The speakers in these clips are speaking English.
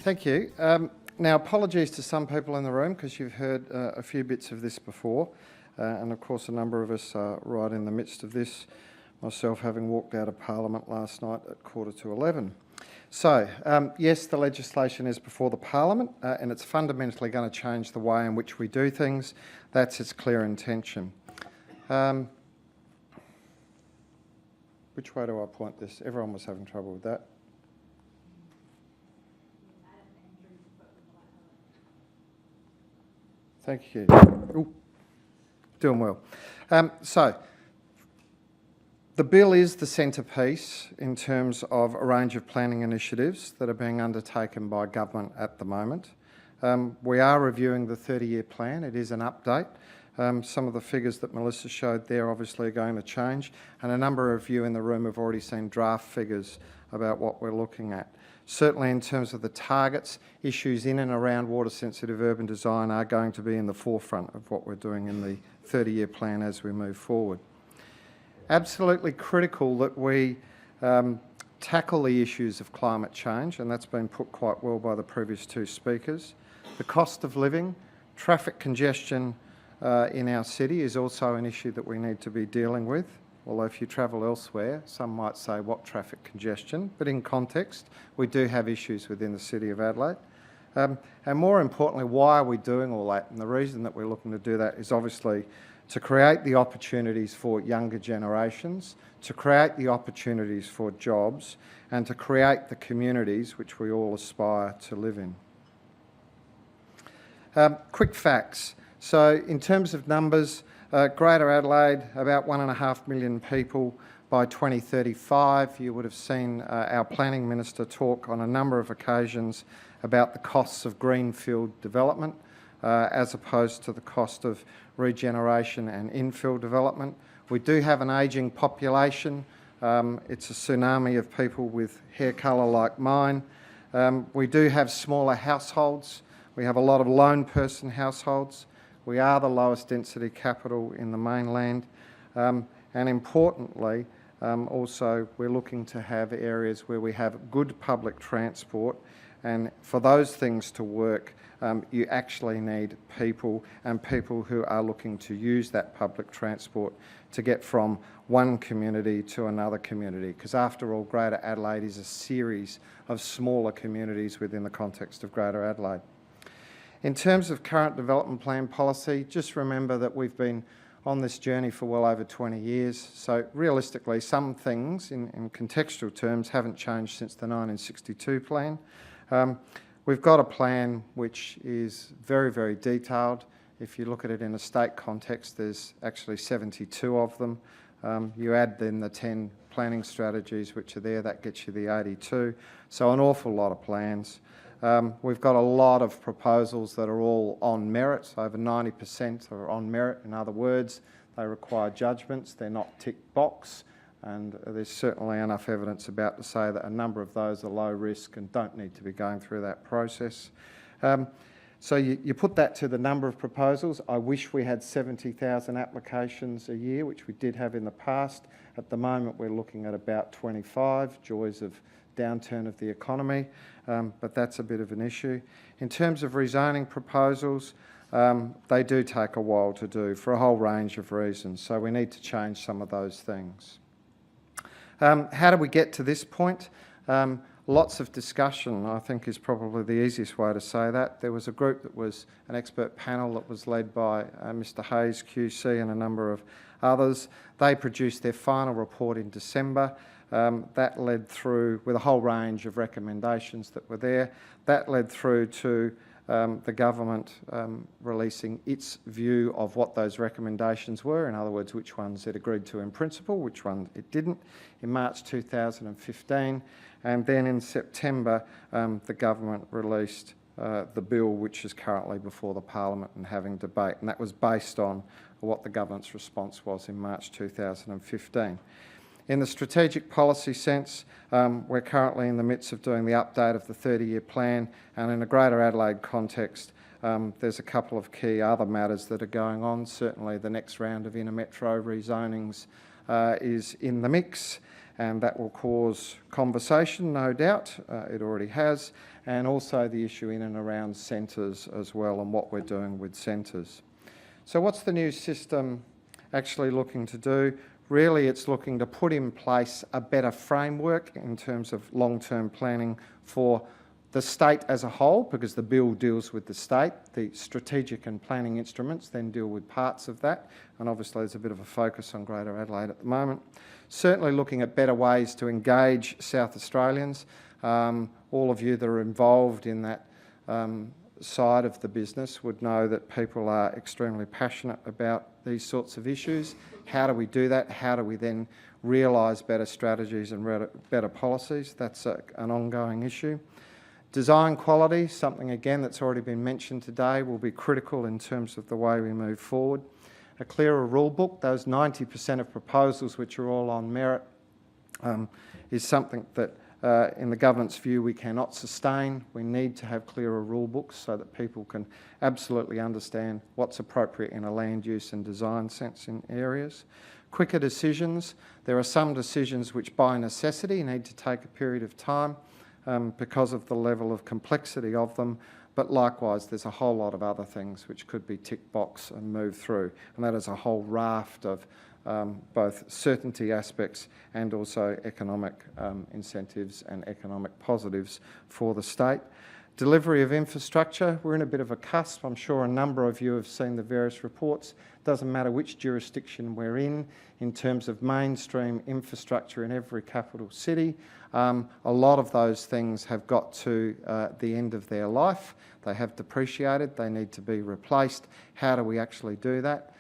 Thank you. Now, apologies to some people in the room because you've heard a few bits of this before, and of course a number of us are right in the midst of this, myself having walked out of Parliament last night at 11:15. So, yes, the legislation is before the Parliament and it's fundamentally going to change the way in which we do things. That's its clear intention. Which way do I point this? Everyone was having trouble with that. Thank you. Ooh, doing well. So, the bill is the centrepiece in terms of a range of planning initiatives that are being undertaken by government at the moment. We are reviewing the 30-year plan. It is an update. Some of the figures that Melissa showed there obviously are going to change, and a number of you in the room have already seen draft figures about what we're looking at. Certainly in terms of the targets, issues in and around water-sensitive urban design are going to be in the forefront of what we're doing in the 30-year plan as we move forward. Absolutely critical that we tackle the issues of climate change, and that's been put quite well by the previous two speakers. The cost of living, traffic congestion in our city is also an issue that we need to be dealing with. Although if you travel elsewhere, some might say, what traffic congestion? But in context, we do have issues within the City of Adelaide. And more importantly, why are we doing all that? And the reason that we're looking to do that is obviously to create the opportunities for younger generations, to create the opportunities for jobs, and to create the communities which we all aspire to live in. Quick facts. So in terms of numbers, Greater Adelaide, about 1.5 million people by 2035. You would have seen our Planning Minister talk on a number of occasions about the costs of greenfield development as opposed to the cost of regeneration and infill development. We do have an ageing population. It's a tsunami of people with hair colour like mine. We do have smaller households. We have a lot of lone person households. We are the lowest density capital in the mainland, and importantly, also we're looking to have areas where we have good public transport, and for those things to work, you actually need people, and people who are looking to use that public transport to get from one community to another community, because after all, Greater Adelaide is a series of smaller communities within the context of Greater Adelaide. In terms of current development plan policy, just remember that we've been on this journey for well over 20 years. So realistically, some things in contextual terms haven't changed since the 1962 plan. We've got a plan which is very, very detailed. If you look at it in a state context, there's actually 72 of them. You add then the 10 planning strategies which are there, that gets you the 82. So an awful lot of plans. We've got a lot of proposals that are all on merit. Over 90% are on merit. In other words, they require judgments. They're not tick box. And there's certainly enough evidence about to say that a number of those are low risk and don't need to be going through that process. So you put that to the number of proposals. I wish we had 70,000 applications a year, which we did have in the past. At the moment, we're looking at about 25, joys of downturn of the economy, but that's a bit of an issue. In terms of rezoning proposals, they do take a while to do for a whole range of reasons, so we need to change some of those things. How do we get to this point? Lots of discussion, I think, is probably the easiest way to say that. There was a group that was an expert panel that was led by Mr Hayes QC and a number of others. They produced their final report in December. That led through, with a whole range of recommendations that were there, that led through to the government releasing its view of what those recommendations were, in other words, which ones it agreed to in principle, which one it didn't, in March 2015. And then in September, the government released the bill which is currently before the Parliament and having debate, and that was based on what the government's response was in March 2015. In the strategic policy sense, we're currently in the midst of doing the update of the 30-year plan, and in a Greater Adelaide context, there's a couple of key other matters that are going on. Certainly the next round of inner metro rezonings is in the mix, and that will cause conversation, no doubt. It already has, and also the issue in and around centres as well, and what we're doing with centres. So what's the new system actually looking to do? Really, it's looking to put in place a better framework in terms of long-term planning for the state as a whole, because the bill deals with the state. The strategic and planning instruments then deal with parts of that, and obviously there's a bit of a focus on Greater Adelaide at the moment. Certainly looking at better ways to engage South Australians. All of you that are involved in that side of the business would know that people are extremely passionate about these sorts of issues. How do we do that? How do we then realise better strategies and better policies? That's an ongoing issue. Design quality, something again that's already been mentioned today, will be critical in terms of the way we move forward. A clearer rule book, those 90% of proposals which are all on merit, is something that in the government's view we cannot sustain. We need to have clearer rule books so that people can absolutely understand what's appropriate in a land use and design sense in areas. Quicker decisions. There are some decisions which by necessity need to take a period of time because of the level of complexity of them, but likewise there's a whole lot of other things which could be tick box and move through, and that is a whole raft of both certainty aspects and also economic incentives and economic positives for the state. Delivery of infrastructure, we're in a bit of a cusp. I'm sure a number of you have seen the various reports. Doesn't matter which jurisdiction we're in terms of mainstream infrastructure in every capital city. A lot of those things have got to the end of their life. They have depreciated, they need to be replaced. How do we actually do that?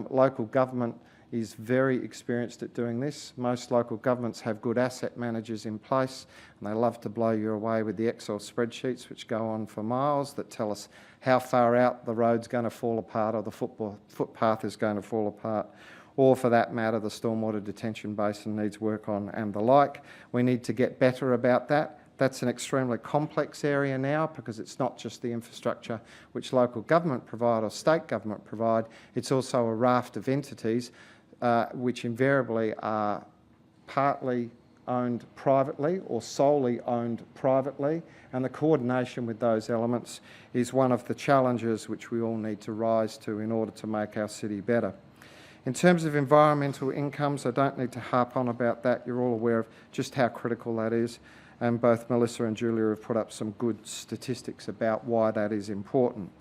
Local government is very experienced at doing this. Most local governments have good asset managers in place, and they love to blow you away with the Excel spreadsheets which go on for miles that tell us how far out the road's going to fall apart or the footpath is going to fall apart, or for that matter the stormwater detention basin needs work on and the like. We need to get better about that. That's an extremely complex area now because it's not just the infrastructure which local government provide or state government provide, it's also a raft of entities which invariably are partly owned privately or solely owned privately, and the coordination with those elements is one of the challenges which we all need to rise to in order to make our city better. In terms of environmental incomes, I don't need to harp on about that. You're all aware of just how critical that is, and both Melissa and Julia have put up some good statistics about why that is important.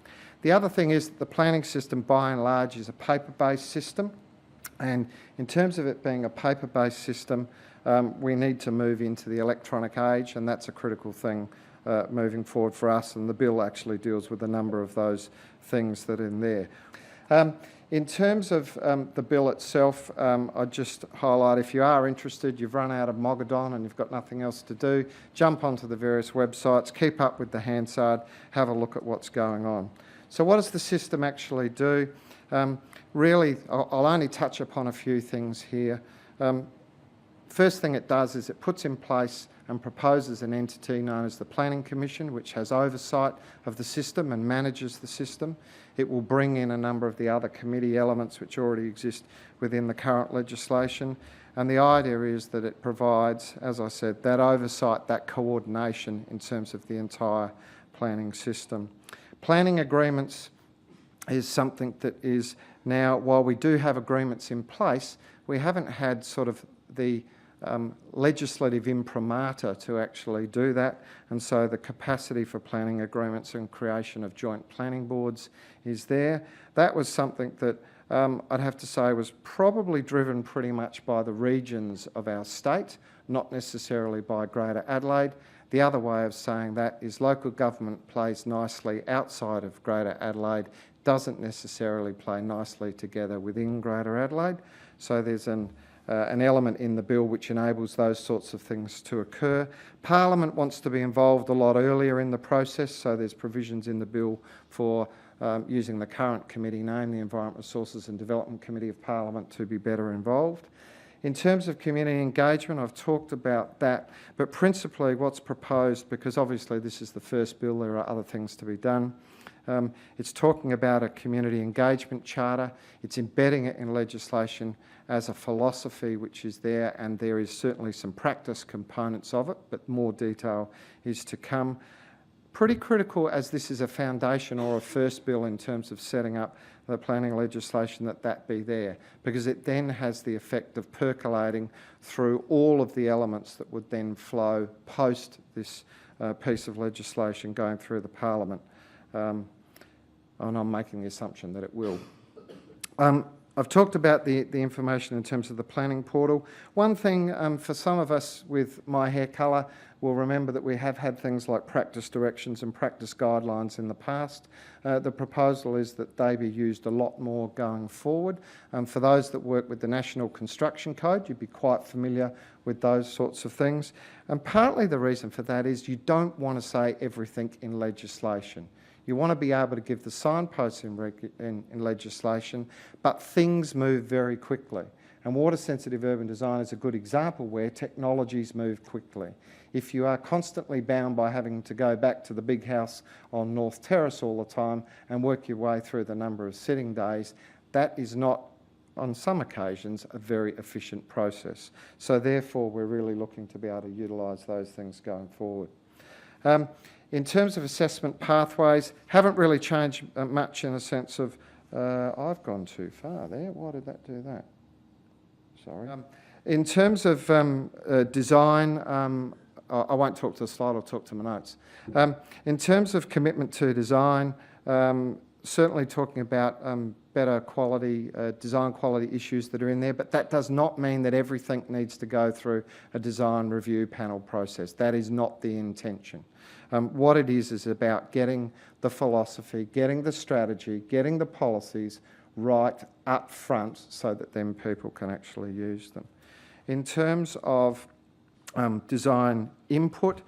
The other thing is that the planning system by and large is a paper-based system, and in terms of it being a paper-based system, we need to move into the electronic age, and that's a critical thing moving forward for us, and the bill actually deals with a number of those things that are in there. In terms of the bill itself, I'd just highlight, if you are interested, you've run out of Mogadon and you've got nothing else to do, jump onto the various websites, keep up with the Hansard, have a look at what's going on. So what does the system actually do? Really, I'll only touch upon a few things here. First thing it does is it puts in place and proposes an entity known as the Planning Commission, which has oversight of the system and manages the system. It will bring in a number of the other committee elements which already exist within the current legislation. And the idea is that it provides, as I said, that oversight, that coordination in terms of the entire planning system. Planning agreements is something that is now, while we do have agreements in place, we haven't had sort of the legislative imprimatur to actually do that, and so the capacity for planning agreements and creation of joint planning boards is there. That was something that I'd have to say was probably driven pretty much by the regions of our state, not necessarily by Greater Adelaide. The other way of saying that is local government plays nicely outside of Greater Adelaide, doesn't necessarily play nicely together within Greater Adelaide. So there's an element in the bill which enables those sorts of things to occur. Parliament wants to be involved a lot earlier in the process, so there's provisions in the bill for using the current committee name, the Environment Resources and Development Committee of Parliament, to be better involved. In terms of community engagement, I've talked about that, but principally what's proposed, because obviously this is the first bill, there are other things to be done, It's talking about a community engagement charter. It's embedding it in legislation as a philosophy which is there, and there is certainly some practice components of it, but more detail is to come. Pretty critical, as this is a foundation or a first bill in terms of setting up the planning legislation, that be there, because it then has the effect of percolating through all of the elements that would then flow post this piece of legislation going through the Parliament. And I'm making the assumption that it will. I've talked about the information in terms of the planning portal. One thing for some of us with my hair colour will remember that we have had things like practice directions and practice guidelines in the past. The proposal is that they be used a lot more going forward. For those that work with the National Construction Code, you'd be quite familiar with those sorts of things. And partly the reason for that is you don't want to say everything in legislation. You want to be able to give the signposts in legislation, but things move very quickly. And water-sensitive urban design is a good example where technologies move quickly. If you are constantly bound by having to go back to the big house on North Terrace all the time and work your way through the number of sitting days, that is not, on some occasions, a very efficient process. So therefore, we're really looking to be able to utilise those things going forward. In terms of assessment pathways, haven't really changed much in a sense of, I've gone too far there. Why did that do that? Sorry. In terms of design, I won't talk to the slide, I'll talk to my notes. In terms of commitment to design, certainly talking about better quality, design quality issues that are in there, but that does not mean that everything needs to go through a design review panel process. That is not the intention. What it is about getting the philosophy, getting the strategy, getting the policies right up front so that then people can actually use them. In terms of design input,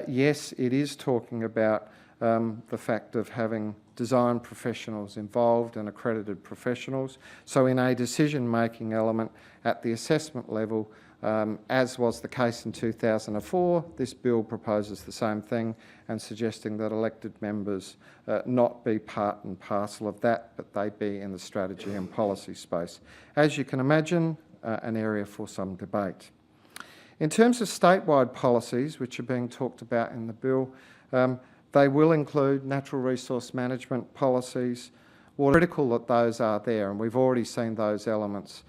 yes, it is talking about the fact of having design professionals involved and accredited professionals. So in a decision-making element at the assessment level, as was the case in 2004, this bill proposes the same thing and suggesting that elected members not be part and parcel of that, but they be in the strategy and policy space. As you can imagine, an area for some debate. In terms of statewide policies, which are being talked about in the bill, they will include natural resource management policies. Well, critical that those are there, and we've already seen those elements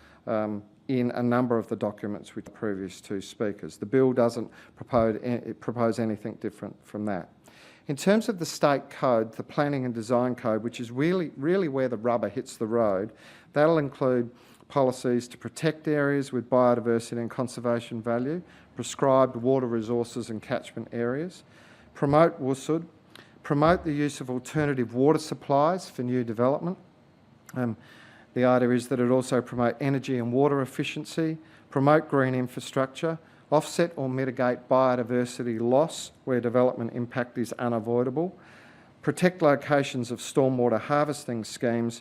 in a number of the documents with the previous two speakers. The bill doesn't propose anything different from that. In terms of the state code, the planning and design code, which is really where the rubber hits the road, that'll include policies to protect areas with biodiversity and conservation value, prescribed water resources and catchment areas, promote WSUD, promote the use of alternative water supplies for new development. The idea is that it also promote energy and water efficiency, promote green infrastructure, offset or mitigate biodiversity loss where development impact is unavoidable, protect locations of stormwater harvesting schemes,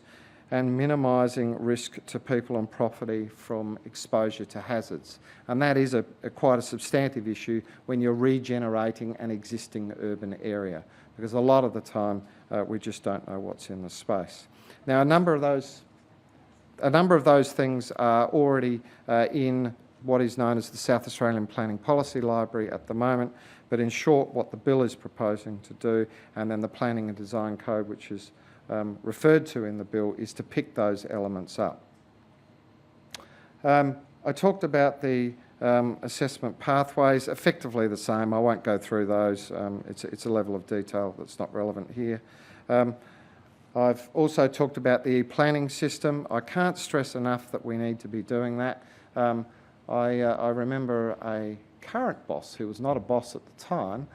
and minimising risk to people and property from exposure to hazards. And that is quite a substantive issue when you're regenerating an existing urban area, because a lot of the time we just don't know what's in the space. Now, a number of those things are already in what is known as the South Australian Planning Policy Library at the moment, but in short, what the bill is proposing to do, and then the Planning and Design Code, which is referred to in the bill, is to pick those elements up. I talked about the assessment pathways, effectively the same. I won't go through those. It's a level of detail that's not relevant here. I've also talked about the e-planning system. I can't stress enough that we need to be doing that. I remember a current boss, who was not a boss at the time,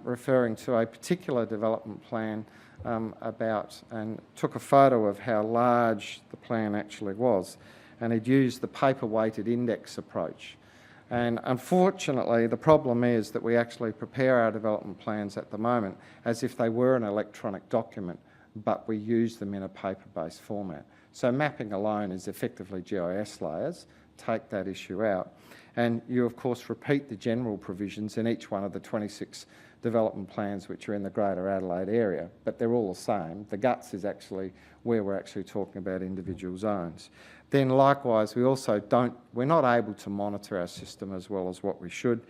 referring to a particular development plan and took a photo of how large the plan actually was, and he'd used the paper-weighted index approach. And unfortunately, the problem is that we actually prepare our development plans at the moment as if they were an electronic document, but we use them in a paper-based format. So mapping alone is effectively GIS layers. Take that issue out. And you, of course, repeat the general provisions in each one of the 26 development plans which are in the Greater Adelaide area, but they're all the same. The guts is actually where we're actually talking about individual zones. Then likewise, we're not able to monitor our system as well as what we should.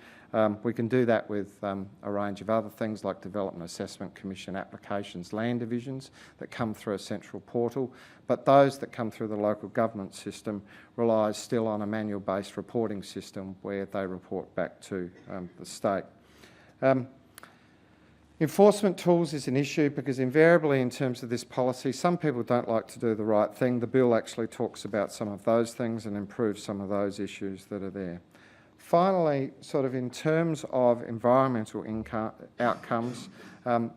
We can do that with a range of other things like Development Assessment Commission applications, land divisions that come through a central portal, but those that come through the local government system rely still on a manual-based reporting system where they report back to the state. Enforcement tools is an issue because invariably in terms of this policy, some people don't like to do the right thing. The bill actually talks about some of those things and improves some of those issues that are there. Finally, sort of in terms of environmental outcomes,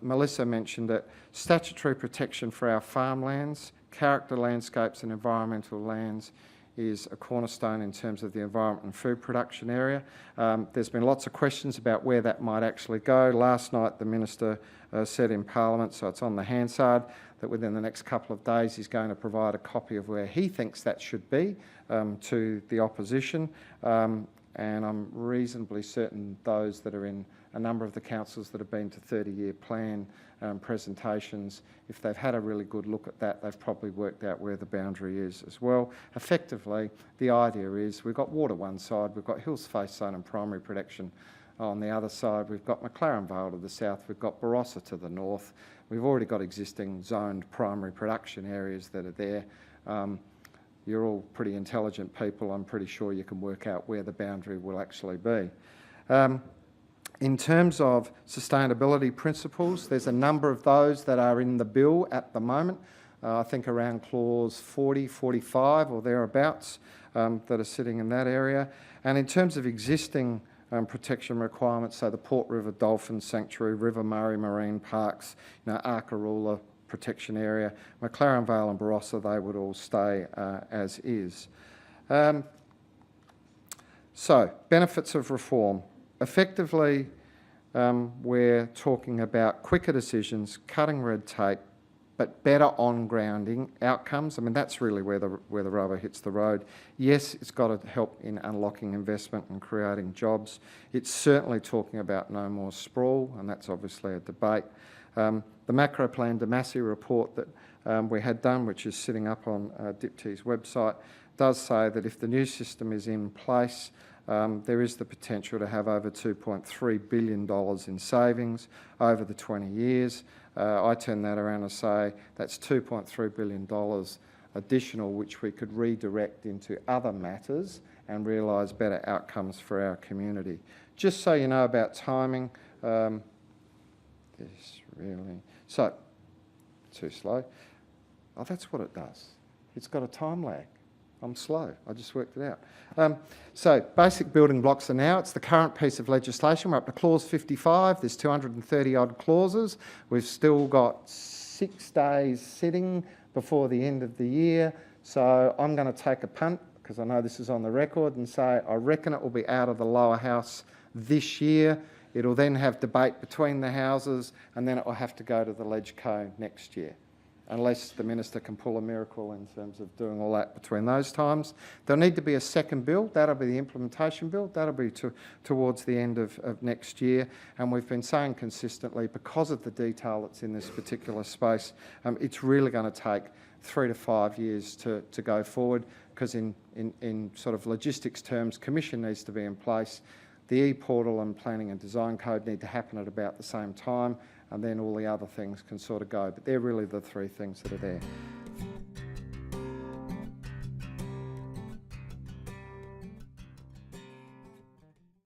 Melissa mentioned that statutory protection for our farmlands, character landscapes and environmental lands is a cornerstone in terms of the environment and food production area. There's been lots of questions about where that might actually go. Last night the Minister said in Parliament, so it's on the Hansard, that within the next couple of days he's going to provide a copy of where he thinks that should be to the opposition. And I'm reasonably certain those that are in a number of the councils that have been to 30-year plan presentations, if they've had a really good look at that, they've probably worked out where the boundary is as well. Effectively, the idea is we've got water one side, we've got Hills Face Zone and primary protection on the other side, we've got McLaren Vale to the south, we've got Barossa to the north, we've already got existing zoned primary production areas that are there. You're all pretty intelligent people. I'm pretty sure you can work out where the boundary will actually be. In terms of sustainability principles, there's a number of those that are in the bill at the moment. I think around clause 40, 45 or thereabouts that are sitting in that area. And in terms of existing protection requirements, so the Port River Dolphin Sanctuary, River Murray Marine Parks, Arkaroola protection area, McLaren Vale and Barossa, they would all stay as is. So, benefits of reform. Effectively, we're talking about quicker decisions, cutting red tape, but better on-grounding outcomes. I mean, that's really where the rubber hits the road. Yes, it's got to help in unlocking investment and creating jobs. It's certainly talking about no more sprawl, and that's obviously a debate. The Macro Plan Demassey report that we had done, which is sitting up on DPTI's website, does say that if the new system is in place, there is the potential to have over $2.3 billion in savings over the 20 years. I turn that around and say that's $2.3 billion additional, which we could redirect into other matters and realise better outcomes for our community. Just so you know about timing, so, too slow. Oh, that's what it does. It's got a time lag. I'm slow. I just worked it out. So, basic building blocks are now. It's the current piece of legislation. We're up to clause 55. There's 230 odd clauses. We've still got 6 days sitting before the end of the year. So, I'm going to take a punt because I know this is on the record and say I reckon it will be out of the lower house this year. It'll then have debate between the houses and then it will have to go to the LegCo next year, unless the Minister can pull a miracle in terms of doing all that between those times. There'll need to be a second bill. That'll be the implementation bill. That'll be towards the end of next year. And we've been saying consistently, because of the detail that's in this particular space, it's really going to take 3 to 5 years to go forward, because in sort of logistics terms, Commission needs to be in place. The e-portal and planning and design code need to happen at about the same time, and then all the other things can sort of go. But they're really the 3 things that are there.